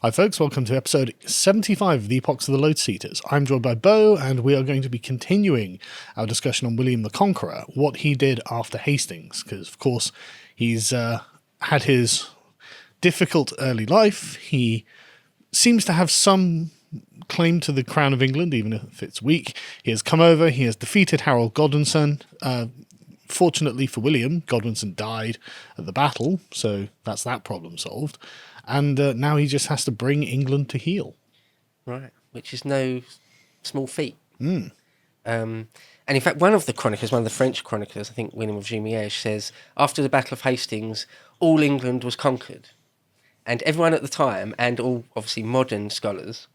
Hi folks, welcome to episode 75 of the Epochs of the Load Seaters. I'm joined by Bo, and we are going to be continuing our discussion on William the Conqueror, what he did after Hastings, because of course he's had his difficult early life. He seems to have some claim to the crown of England, even if it's weak. He has come over, he has defeated Harold Godwinson. Fortunately for William, Godwinson died at the battle, so that's that problem solved. And now he just has to bring England to heel. Right, which is no small feat. And in fact, one of the French chroniclers, I think William of Jumièges, says, after the Battle of Hastings, all England was conquered. And everyone at the time, and all, obviously, modern scholars,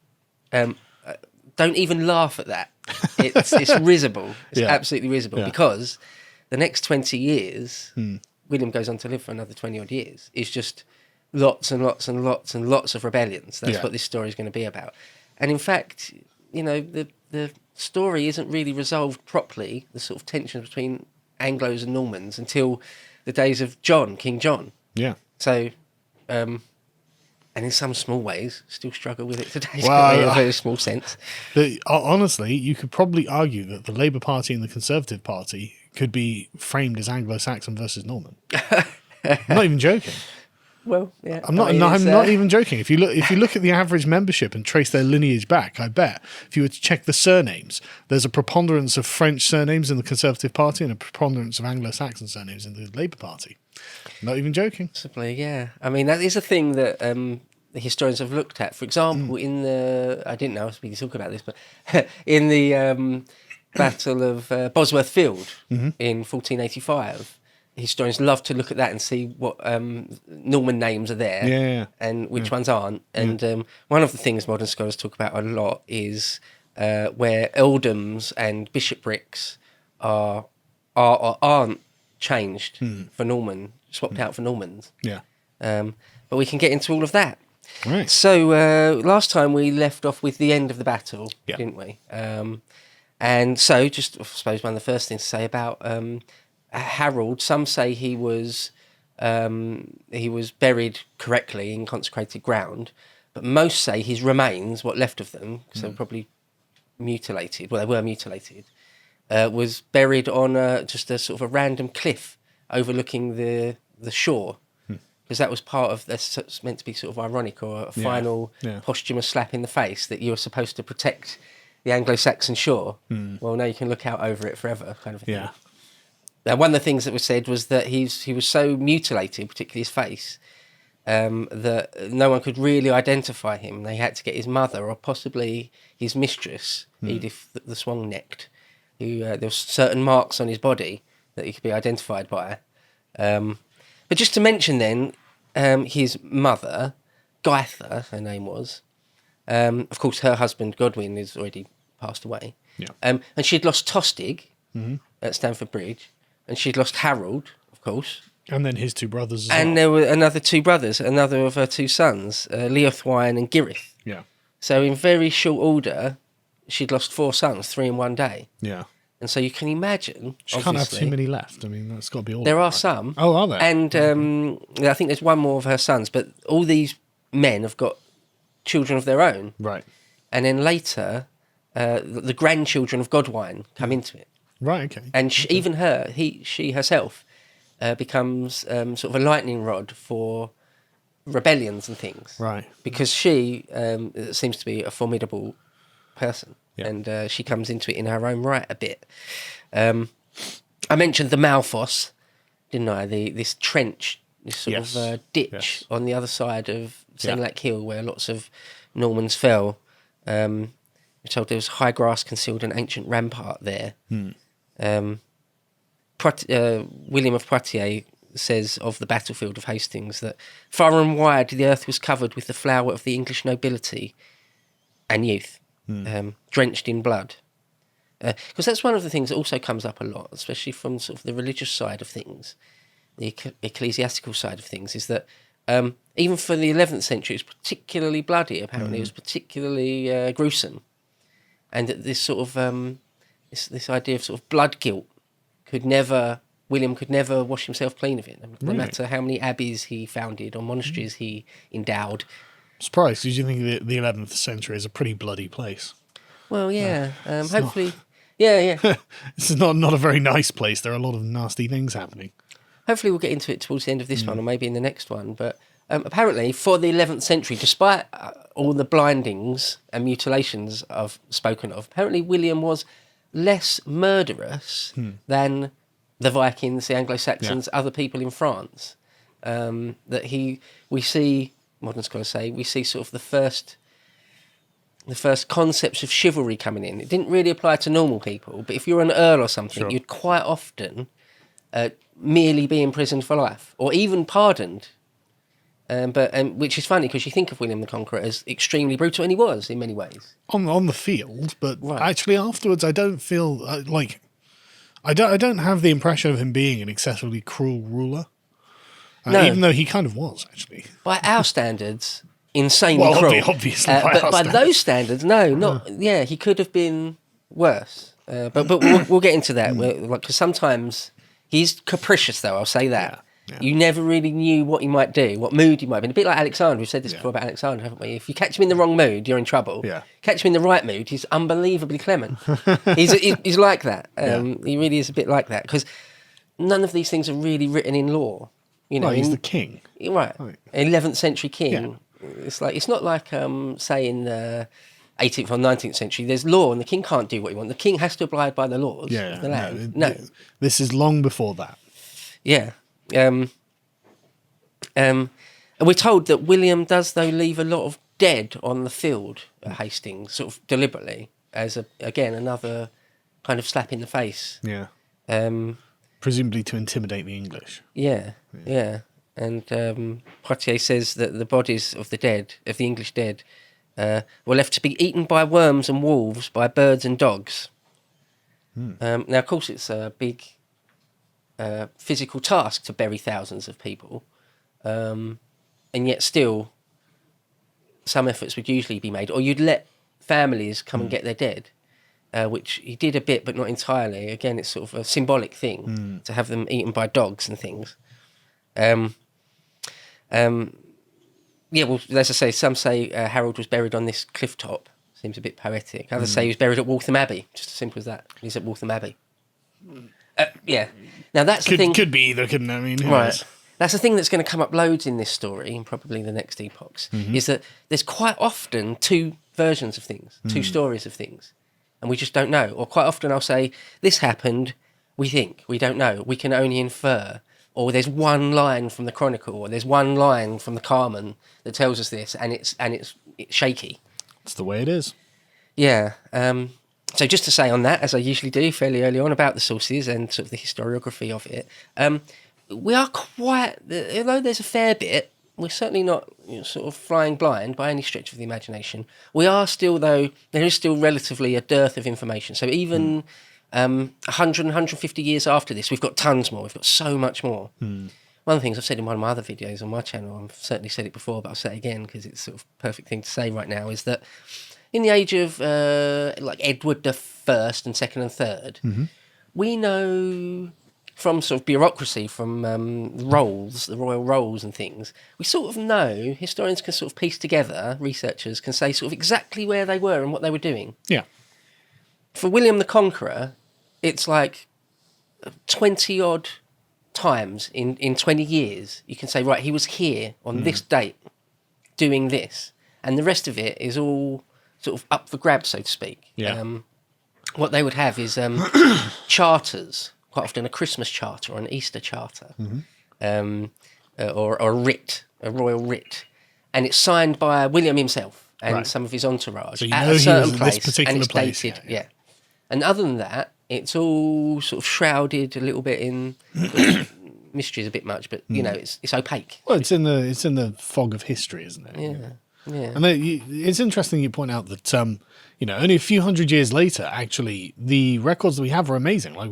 don't even laugh at that. It's risible. It's absolutely risible, because the next 20 years, William goes on to live for another 20-odd years, is just lots and lots and lots and lots of rebellions. That's what this story is going to be about. And in fact, you know, the story isn't really resolved properly, the sort of tension between Anglos and Normans, until the days of John, King John. Yeah. So, and in some small ways, still struggle with it today, Well, in a very small sense. Honestly, you could probably argue that the Labour Party and the Conservative Party could be framed as Anglo-Saxon versus Norman. I'm not even joking. Well, yeah, I'm not even joking. If you look at the average membership and trace their lineage back, I bet if you were to check the surnames, there's a preponderance of French surnames in the Conservative Party and a preponderance of Anglo-Saxon surnames in the Labour Party. Not even joking. Possibly, yeah. I mean, that is a thing that the historians have looked at. For example, in the I didn't know I was going to talk about this, but in the Battle of Bosworth Field in 1485. Historians love to look at that and see what Norman names are there and which ones aren't. And one of the things modern scholars talk about a lot is where earldoms and bishoprics are or aren't changed for Norman, swapped out for Normans. Yeah. But we can get into all of that. Right. So last time we left off with the end of the battle, didn't we? And so just, I suppose, one of the first things to say about Harold, some say he was buried correctly in consecrated ground, but most say his remains, what left of them, because they were probably mutilated, well, they were mutilated, was buried on just a sort of a random cliff overlooking the shore, because that was part of, that's meant to be sort of ironic, or a final posthumous slap in the face that you were supposed to protect the Anglo-Saxon shore. Well, now you can look out over it forever, kind of thing. Yeah. Now, one of the things that was said was that he was so mutilated, particularly his face, that no one could really identify him. They had to get his mother, or possibly his mistress, Edith the Swan-necked, who there were certain marks on his body that he could be identified by. But just to mention then, his mother, Gaitha, her name was, of course her husband Godwin is already passed away, and she'd lost Tostig at Stamford Bridge, and she'd lost Harold, of course. And then his two brothers as and well. there were another two brothers, another of her two sons, Leothwine and Girith. Yeah. So in very short order, she'd lost 4 sons, 3 in one day. Yeah. And so you can imagine, She can't have too many left. I mean, that's got to be all. There are right. some. Oh, are there? And I think there's one more of her sons, but all these men have got children of their own. Right. And then later, the grandchildren of Godwine come into it. Right, okay. And even she herself becomes sort of a lightning rod for rebellions and things. Right. Because she seems to be a formidable person. Yeah. And she comes into it in her own right a bit. I mentioned the Malfoss, didn't I? This trench, this sort of ditch on the other side of Senlac Hill, where lots of Normans fell. We're told there was high grass concealed an ancient rampart there. William of Poitiers says of the battlefield of Hastings that far and wide the earth was covered with the flower of the English nobility and youth, drenched in blood. Because that's one of the things that also comes up a lot, especially from sort of the religious side of things, the ecclesiastical side of things, is that even for the 11th century, it was particularly bloody, apparently. It was particularly gruesome. And that this sort of, this idea of sort of blood guilt William could never wash himself clean of it, no matter how many abbeys he founded or monasteries he endowed. Surprised, because you think the 11th century is a pretty bloody place. Well, yeah. Hopefully, yeah. This is not a very nice place. There are a lot of nasty things happening. Hopefully, we'll get into it towards the end of this one, or maybe in the next one. But apparently, for the 11th century, despite all the blindings and mutilations I've spoken of, apparently William was less murderous than the Vikings, the Anglo-Saxons, other people in France. We see, modern scholars say, we see sort of the first concepts of chivalry coming in. It didn't really apply to normal people, but if you're an earl or something, you'd quite often merely be imprisoned for life, or even pardoned. Which is funny, because you think of William the Conqueror as extremely brutal, and he was in many ways. On the field, but actually afterwards, I don't feel I don't have the impression of him being an excessively cruel ruler. No. Even though he kind of was, actually. By our standards, insanely cruel. Obviously, but by those standards, he could have been worse. But we'll get into that. Because sometimes he's capricious, though. I'll say that. Yeah. You never really knew what he might do, what mood he might be in. A bit like Alexander. We've said this before about Alexander, haven't we? If you catch him in the wrong mood, you're in trouble. Yeah. Catch him in the right mood, he's unbelievably clement. he's like that. He really is a bit like that, because none of these things are really written in law. You know, he's the king. Right. 11th century king. Yeah. It's not like say in the 18th or 19th century. There's law, and the king can't do what he wants. The king has to abide by the laws of the land. No, this is long before that. Yeah. And we're told that William does, though, leave a lot of dead on the field at Hastings, sort of deliberately, as another kind of slap in the face. Yeah. Presumably to intimidate the English. Yeah. And Poitiers says that the bodies of the English dead, were left to be eaten by worms and wolves, by birds and dogs. Now, of course, it's a big physical task to bury thousands of people, and yet still some efforts would usually be made, or you'd let families come and get their dead, which he did a bit but not entirely. Again, it's sort of a symbolic thing to have them eaten by dogs and things. Well, as I say, some say Harold was buried on this cliff top. Seems a bit poetic. Others say he was buried at Waltham Abbey. Just as simple as that. He's at Waltham Abbey. Now that's the thing. Could be either, couldn't it? I mean, who right. knows? That's the thing that's going to come up loads in this story, and probably the next Epochs, is that there's quite often two versions of things, two stories of things, and we just don't know. Or quite often I'll say, this happened, we think, we don't know, we can only infer. Or there's one line from the Chronicle, or there's one line from the Carmen that tells us this, and it's shaky. It's the way it is. Yeah. So just to say on that, as I usually do fairly early on, about the sources and sort of the historiography of it, we are quite, although there's a fair bit, we're certainly not sort of flying blind by any stretch of the imagination. We are still, though, there is still relatively a dearth of information. So even 100 and 150 years after this, we've got tons more. We've got so much more. One of the things I've said in one of my other videos on my channel, I've certainly said it before, but I'll say it again because it's sort of a perfect thing to say right now, is that in the age of like Edward the First and Second and Third, we know from sort of bureaucracy, from rolls, the royal rolls and things, we sort of know, historians can sort of piece together, researchers can say sort of exactly where they were and what they were doing. Yeah. For William the Conqueror, it's like 20-odd times in 20 years, you can say, right, he was here on this date doing this. And the rest of it is all sort of up for grabs, so to speak. Yeah. What they would have is charters, quite often a Christmas charter or an Easter charter, or a writ, a royal writ. And it's signed by William himself and some of his entourage so at a certain place, and it's dated. Yeah. And other than that, it's all sort of shrouded a little bit in mystery is a bit much, but you know, it's opaque. Well, it's in the fog of history, isn't it? Yeah. Yeah. And it's interesting you point out that only a few hundred years later, actually, the records that we have are amazing. Like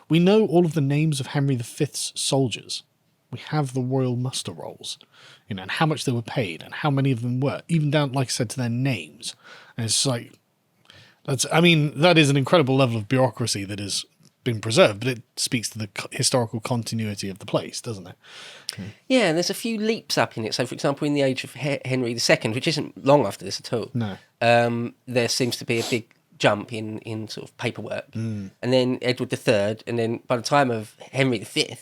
we know all of the names of Henry V's soldiers. We have the royal muster rolls, and how much they were paid and how many of them were, even down, like I said, to their names. And it's like, that is an incredible level of bureaucracy that is been preserved, but it speaks to the historical continuity of the place, doesn't it? Yeah, and there's a few leaps up in it. So, for example, in the age of Henry II, which isn't long after this at all, No. there seems to be a big jump in sort of paperwork. And then Edward III, and then by the time of Henry V,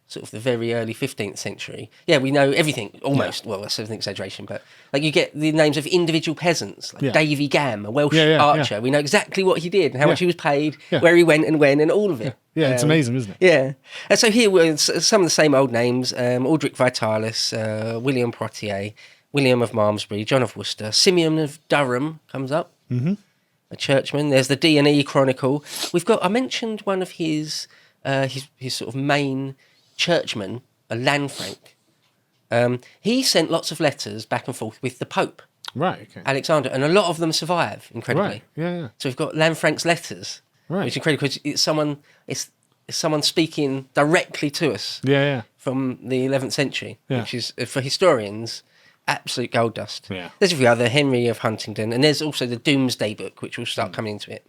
sort of the very early 15th century, we know everything, almost. Well, that's an exaggeration, but like you get the names of individual peasants, like Davy Gam, a Welsh archer. We know exactly what he did and how much he was paid, where he went and when, and all of it. Yeah, it's amazing, isn't it? Yeah. And so here were some of the same old names: Aldrich Vitalis, William Poitiers, William of Malmesbury, John of Worcester, Simeon of Durham comes up, a churchman. There's the D&E Chronicle. We've got. I mentioned one of his sort of main churchmen, a Lanfranc. He sent lots of letters back and forth with the Pope, Right. Okay. Alexander, and a lot of them survive incredibly. Right. Yeah. So we've got Lanfranc's letters, Right. which is incredible because it's someone speaking directly to us Yeah. from the 11th century, Yeah. which is for historians absolute gold dust. Yeah. There's a few other Henry of Huntingdon, and there's also the Domesday Book, which will start coming into it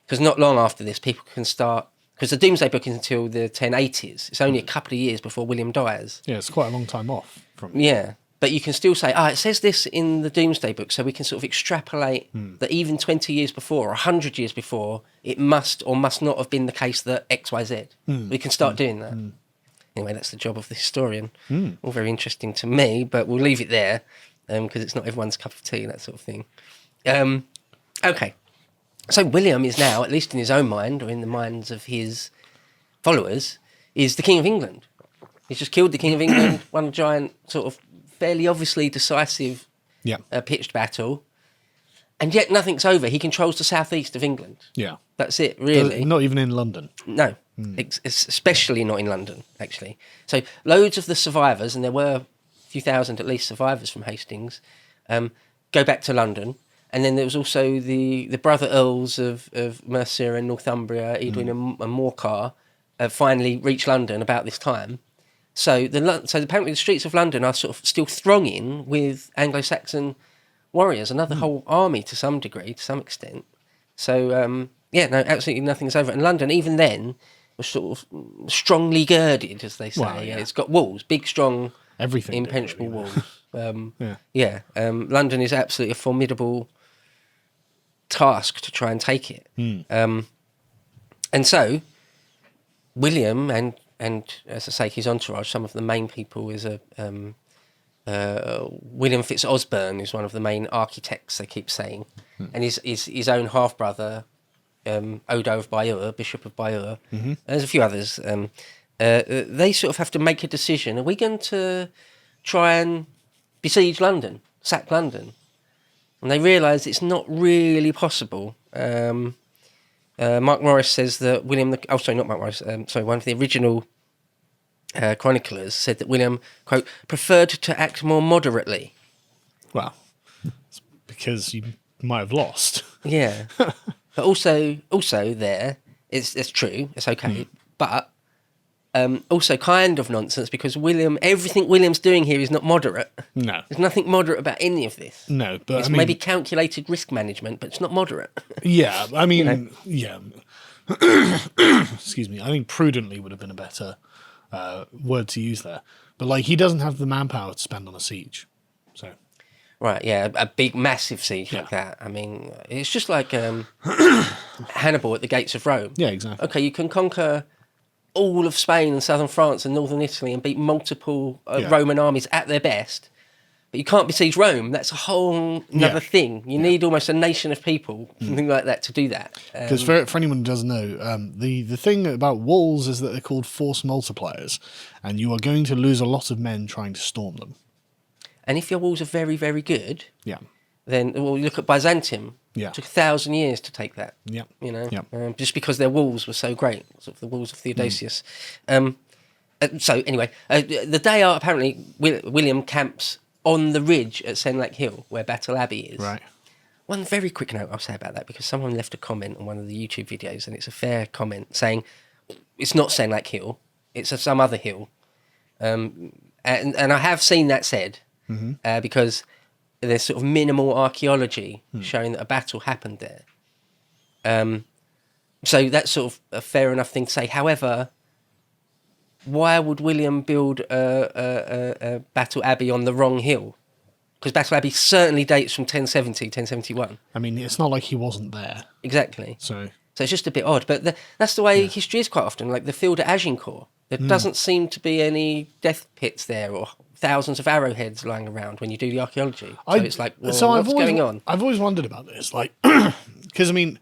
because not long after this, people can start. Because the Domesday Book is until the 1080s. It's only a couple of years before William dies. Yeah, it's quite a long time off from. Yeah, but you can still say, it says this in the Domesday Book, so we can sort of extrapolate that even 20 years before or 100 years before, it must or must not have been the case that X, Y, Z. We can start doing that. Anyway, that's the job of the historian. All very interesting to me, but we'll leave it there because it's not everyone's cup of tea, that sort of thing. Okay. So William is now, at least in his own mind, or in the minds of his followers, is the King of England. He's just killed the King of England, won a giant, sort of fairly obviously decisive pitched battle, and yet nothing's over. He controls the southeast of England. Yeah. That's it, really. Not even in London. No, especially not in London, actually. So loads of the survivors, and there were a few thousand at least survivors from Hastings, go back to London. And then there was also the brother earls of Mercia and Northumbria, Edwin and Morcar, finally reached London about this time. So apparently the streets of London are sort of still thronging with Anglo-Saxon warriors, another whole army to some degree, to some extent. So, absolutely nothing's over. And London, even then, was sort of strongly girded, as they say. Well, yeah. It's got walls, big, strong, Everything. impenetrable walls. Yeah. London is absolutely a formidable task to try and take it. And so William and as I say, his entourage, some of the main people is William Fitzosborne is one of the main architects, they keep saying, and his own half brother Odo of Bayeux, Bishop of Bayeux. There's a few others. They sort of have to make a decision. Are we going to try and besiege London, sack London? And they realise it's not really possible. Mark Morris says that William... not Mark Morris. One of the original chroniclers said that William, quote, preferred to act more moderately. Well, it's because you might have lost. Yeah. But also there, it's true, it's okay, but also kind of nonsense because everything William's doing here is not moderate. No. There's nothing moderate about any of this. No, but it's maybe calculated risk management, but it's not moderate. Yeah, I mean, yeah. Excuse me. I think prudently would have been a better word to use there. But like, he doesn't have the manpower to spend on a siege, so. Right, yeah, a big, massive siege like that. I mean, it's just like Hannibal at the gates of Rome. Yeah, exactly. Okay, you can conquer all of Spain and southern France and northern Italy and beat multiple Roman armies at their best, but you can't besiege Rome. That's a whole another thing. You need almost a nation of people, something like that, to do that. Because for anyone who doesn't know, the thing about walls is that they're called force multipliers, and you are going to lose a lot of men trying to storm them. And if your walls are very, very good, then look at Byzantium. Yeah. It took 1,000 years to take that. Yeah. You know, Yeah. just because their walls were so great, sort of the walls of Theodosius. So anyway, the day out, apparently William camps on the ridge at Senlac Hill, where Battle Abbey is. Right. One very quick note I'll say about that, because someone left a comment on one of the YouTube videos, and it's a fair comment, saying it's not Senlac Hill, it's some other hill. And I have seen that said, because there's sort of minimal archaeology showing that a battle happened there. So that's sort of a fair enough thing to say. However, why would William build a Battle Abbey on the wrong hill? Because Battle Abbey certainly dates from 1070, 1071. I mean, it's not like he wasn't there. Exactly. So So it's just a bit odd. But that's the way history is quite often. Like the field at Agincourt, there doesn't seem to be any death pits there or thousands of arrowheads lying around when you do the archaeology. So it's like, well, what's going on? I've always wondered about this, like, because I mean,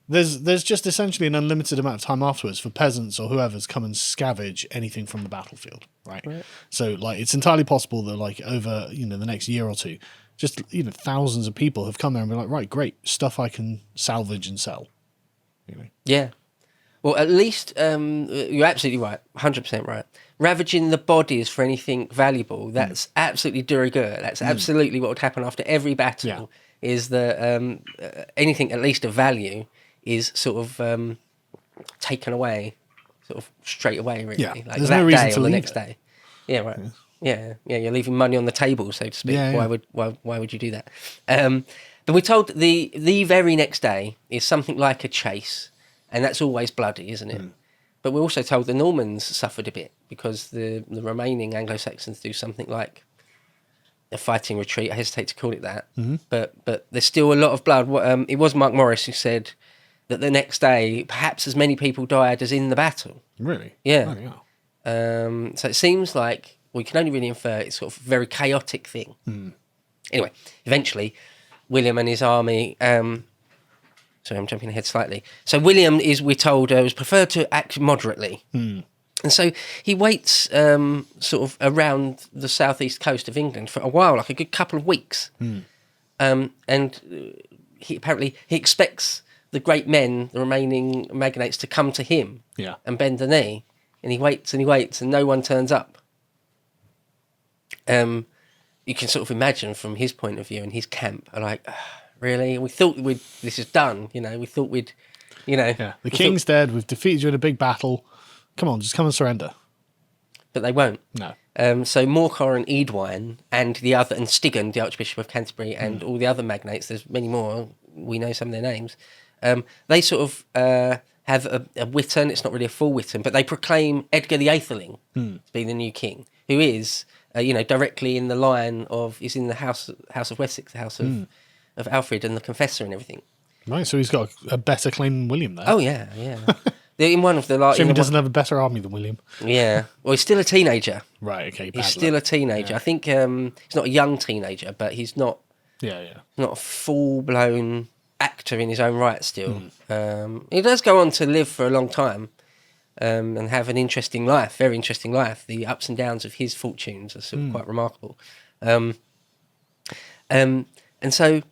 there's just essentially an unlimited amount of time afterwards for peasants or whoever's come and scavenge anything from the battlefield, right? So like, it's entirely possible that like over the next year or two, just thousands of people have come there and been like, right, great stuff, I can salvage and sell. Yeah. Well, at least you're absolutely right, 100% right. Ravaging the bodies for anything valuable, that's absolutely de rigueur. That's absolutely what would happen after every battle, is that anything at least of value is sort of taken away, sort of straight away, really. Yeah. Like There's that no reason day to or the leave next it. day. Yeah, right. Yeah, you're leaving money on the table, so to speak. Yeah, yeah. Why would you do that? But we're told the very next day is something like a chase, and that's always bloody, isn't it? But we're also told the Normans suffered a bit because the remaining Anglo-Saxons do something like a fighting retreat. I hesitate to call it that, but there's still a lot of blood. It was Mark Morris who said that the next day, perhaps as many people died as in the battle. Really? Yeah. Bloody hell. So it seems like we can only really infer it's sort of a very chaotic thing. Anyway, eventually, William and his army. Sorry, I'm jumping ahead slightly. So William we're told, was preferred to act moderately. And so he waits sort of around the southeast coast of England for a while, like a good couple of weeks. And he expects the great men, the remaining magnates, to come to him and bend the knee. And he waits and no one turns up. You can sort of imagine from his point of view and his camp are like, really? We thought this is done, we thought we'd, Yeah. The king's dead. We've defeated you in a big battle. Come on, just come and surrender. But they won't. No. So Morcar and Eadwine and Stigand, the Archbishop of Canterbury, and all the other magnates, there's many more, we know some of their names, they sort of have a Witan, it's not really a full Witan, but they proclaim Edgar the Aetheling to be the new king, who is, directly in the line of, is in the House of Wessex, the house of Alfred and the Confessor and everything. Right, so he's got a better claim than William there. Oh, yeah. In one of the Shame he doesn't have a better army than William. Yeah. Well, he's still a teenager. Right, okay. He's still a teenager. I think he's not a young teenager, but he's not not a full-blown actor in his own right still. He does go on to live for a long time and have an interesting life, very interesting life. The ups and downs of his fortunes are sort of quite remarkable. And so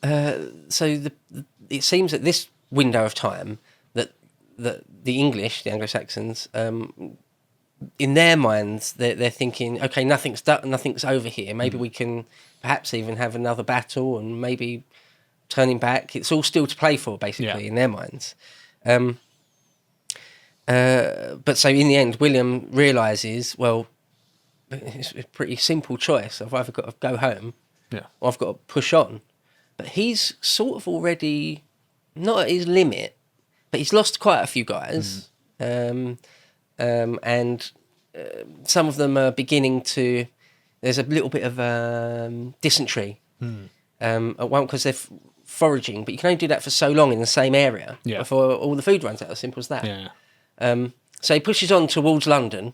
it seems that this window of time that the English, the Anglo-Saxons, in their minds, they're thinking, okay, nothing's over here. Maybe we can perhaps even have another battle and maybe turning back. It's all still to play for, basically, in their minds. But so in the end, William realises, well, it's a pretty simple choice. I've either got to go home or I've got to push on. But he's sort of already not at his limit, but he's lost quite a few guys. And some of them are beginning to... There's a little bit of dysentery at one because they're foraging, but you can only do that for so long in the same area before all the food runs out, as simple as that. So he pushes on towards London,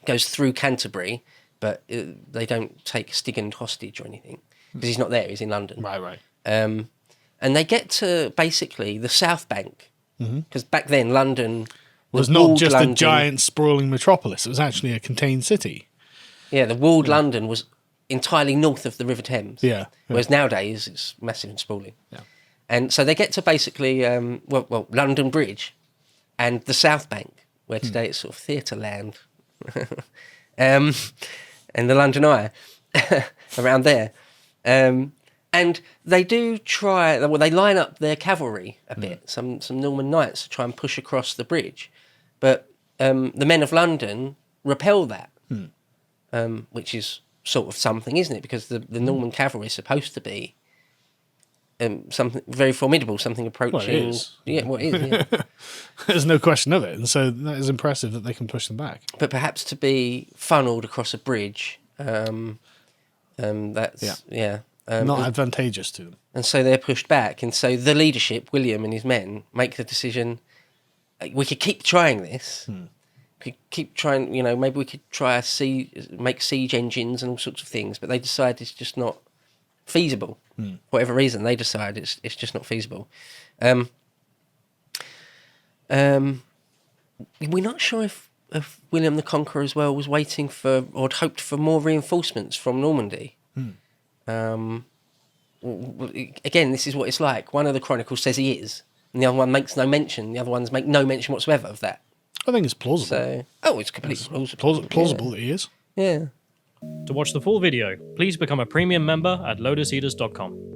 goes through Canterbury, but they don't take Stigand hostage or anything because he's not there, he's in London. Right. And they get to basically the South Bank because back then London was not just a giant sprawling metropolis, it was actually a contained city. Yeah, the walled London was entirely north of the River Thames. Whereas nowadays it's massive and sprawling. And so they get to basically, London Bridge and the South Bank, where today it's sort of theatre land, and the London Eye around there. And they do try, they line up their cavalry a bit, some Norman knights to try and push across the bridge. But the men of London repel that, which is sort of something, isn't it? Because the Norman cavalry is supposed to be something very formidable, something approaching. Well, it is. Yeah, well, it is. Yeah. There's no question of it, and so that is impressive that they can push them back. But perhaps to be funneled across a bridge, that's Not advantageous to them. and so they're pushed back, and so the leadership, William and his men, make the decision: we could keep trying this. Could keep trying, maybe we could try make siege engines and all sorts of things, but they decide it's just not feasible. Whatever reason, they decide it's just not feasible. We're not sure if William the Conqueror as well was waiting for or had hoped for more reinforcements from Normandy. Again, this is what it's like. One of the chronicles says he is, and the other one makes no mention. The other ones make no mention whatsoever of that. I think it's plausible. It's completely plausible. Plausible that he is. Yeah. To watch the full video, please become a premium member at lotuseaters.com.